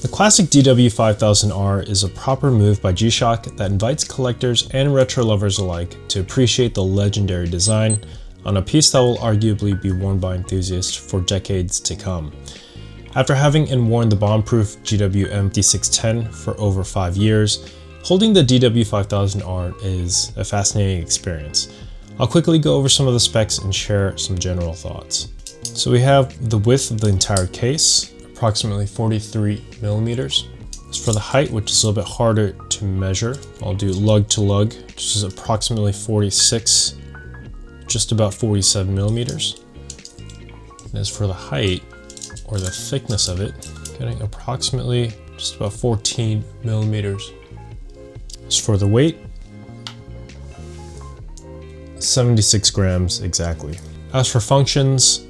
The classic DW-5000R is a proper move by G-Shock that invites collectors and retro lovers alike to appreciate the legendary design on a piece that will arguably be worn by enthusiasts for decades to come. After having worn the bombproof GW-5610 for over 5 years, holding the DW-5000R is a fascinating experience. I'll quickly go over some of the specs and share some general thoughts. So we have the width of the entire case, approximately 43 millimeters. As for the height, which is a little bit harder to measure, I'll do lug to lug, which is approximately 46, just about 47 millimeters. And as for the height, or the thickness of it, getting approximately just about 14 millimeters. As for the weight, 76 grams exactly. As for functions,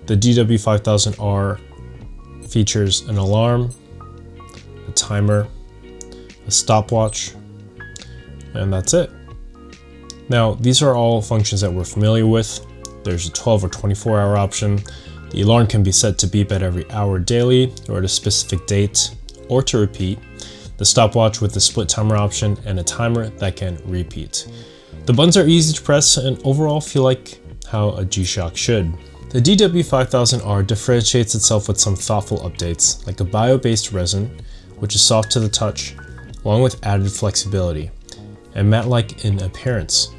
the DW-5000R features an alarm, a timer, a stopwatch, and that's it. Now, these are all functions that we're familiar with. There's a 12 or 24-hour option. The alarm can be set to beep at every hour daily or at a specific date, or to repeat. The stopwatch with the split timer option and a timer that can repeat. The buttons are easy to press and overall feel like how a G-Shock should. The DW-5000R differentiates itself with some thoughtful updates, like a bio-based resin, which is soft to the touch, along with added flexibility, and matte-like in appearance.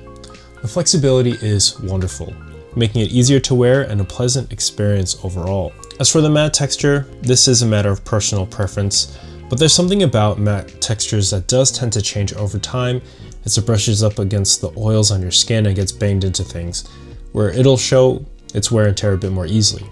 The flexibility is wonderful, making it easier to wear and a pleasant experience overall. As for the matte texture, this is a matter of personal preference, but there's something about matte textures that does tend to change over time as it brushes up against the oils on your skin and gets banged into things, where it'll show its wear and tear a bit more easily.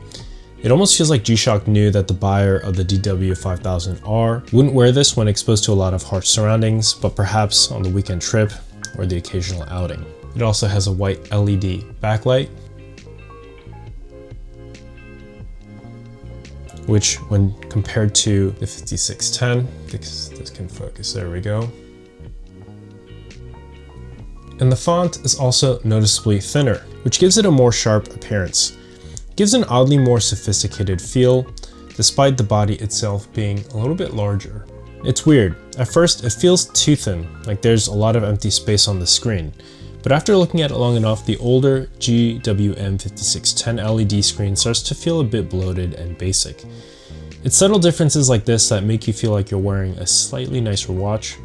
It almost feels like G-Shock knew that the buyer of the DW-5000R wouldn't wear this when exposed to a lot of harsh surroundings, but perhaps on the weekend trip or the occasional outing. It also has a white LED backlight, which when compared to the 5610, this can focus, there we go. And the font is also noticeably thinner, which gives it a more sharp appearance. It gives an oddly more sophisticated feel, despite the body itself being a little bit larger. It's weird. At first, it feels too thin, like there's a lot of empty space on the screen. But after looking at it long enough, the older GW-5610 LED screen starts to feel a bit bloated and basic. It's subtle differences like this that make you feel like you're wearing a slightly nicer watch,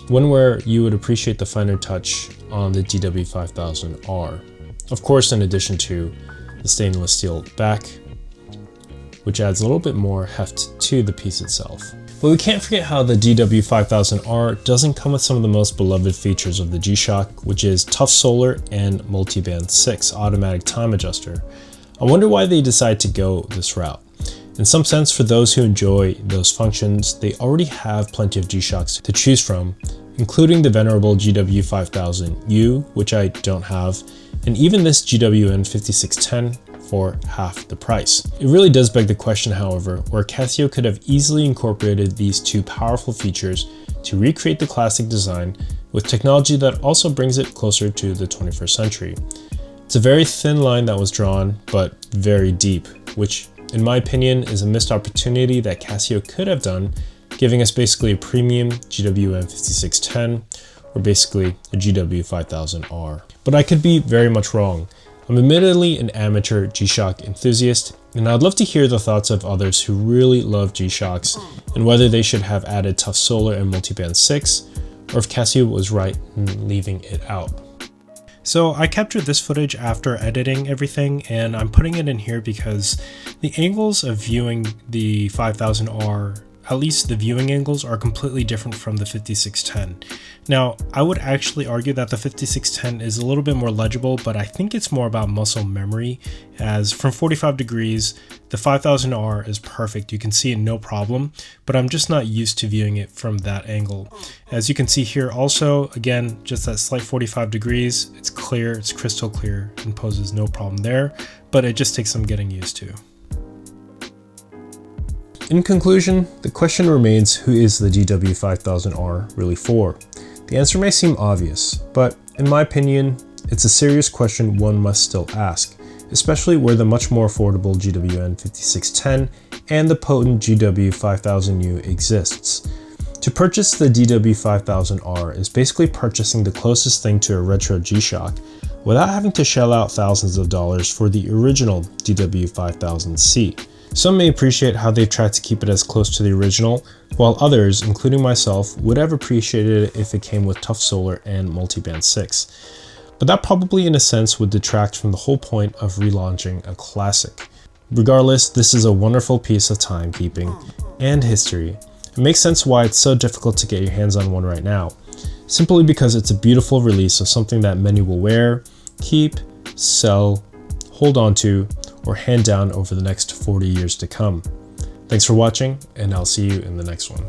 one where you would appreciate the finer touch on the DW-5000R. Of course, in addition to the stainless steel back, which adds a little bit more heft to the piece itself. But we can't forget how the DW-5000R doesn't come with some of the most beloved features of the G-Shock, which is tough solar and multi-band 6 automatic time adjuster. I wonder why they decided to go this route. In some sense, for those who enjoy those functions, they already have plenty of G-Shocks to choose from, including the venerable GW-5000U, which I don't have, and even this GW-5610 for half the price. It really does beg the question, however, where Casio could have easily incorporated these two powerful features to recreate the classic design with technology that also brings it closer to the 21st century. It's a very thin line that was drawn, but very deep, which in my opinion is a missed opportunity that Casio could have done, giving us basically a premium GW-5610 or basically a GW-5000R. But I could be very much wrong. I'm admittedly an amateur G-Shock enthusiast, and I'd love to hear the thoughts of others who really love G-Shocks and whether they should have added tough solar and multiband 6, or if Casio was right in leaving it out. So I captured this footage after editing everything, and I'm putting it in here because the angles of viewing the 5000R, at least the viewing angles, are completely different from the 5610. Now, I would actually argue that the 5610 is a little bit more legible, but I think it's more about muscle memory, as from 45 degrees, the 5000R is perfect. You can see it no problem, but I'm just not used to viewing it from that angle. As you can see here also, again, just that slight 45 degrees, it's clear, it's crystal clear, and poses no problem there, but it just takes some getting used to. In conclusion, the question remains, who is the DW-5000R really for? The answer may seem obvious, but in my opinion, it's a serious question one must still ask, especially where the much more affordable GW-5610 and the potent DW-5000U exists. To purchase the DW-5000R is basically purchasing the closest thing to a retro G-Shock without having to shell out thousands of dollars for the original DW-5000C. Some may appreciate how they've tried to keep it as close to the original, while others, including myself, would have appreciated it if it came with tough solar and multiband 6. But that probably in a sense would detract from the whole point of relaunching a classic. Regardless, this is a wonderful piece of timekeeping and history. It makes sense why it's so difficult to get your hands on one right now, simply because it's a beautiful release of something that many will wear, keep, sell, hold on to, or hand down over the next 40 years to come. Thanks for watching, and I'll see you in the next one.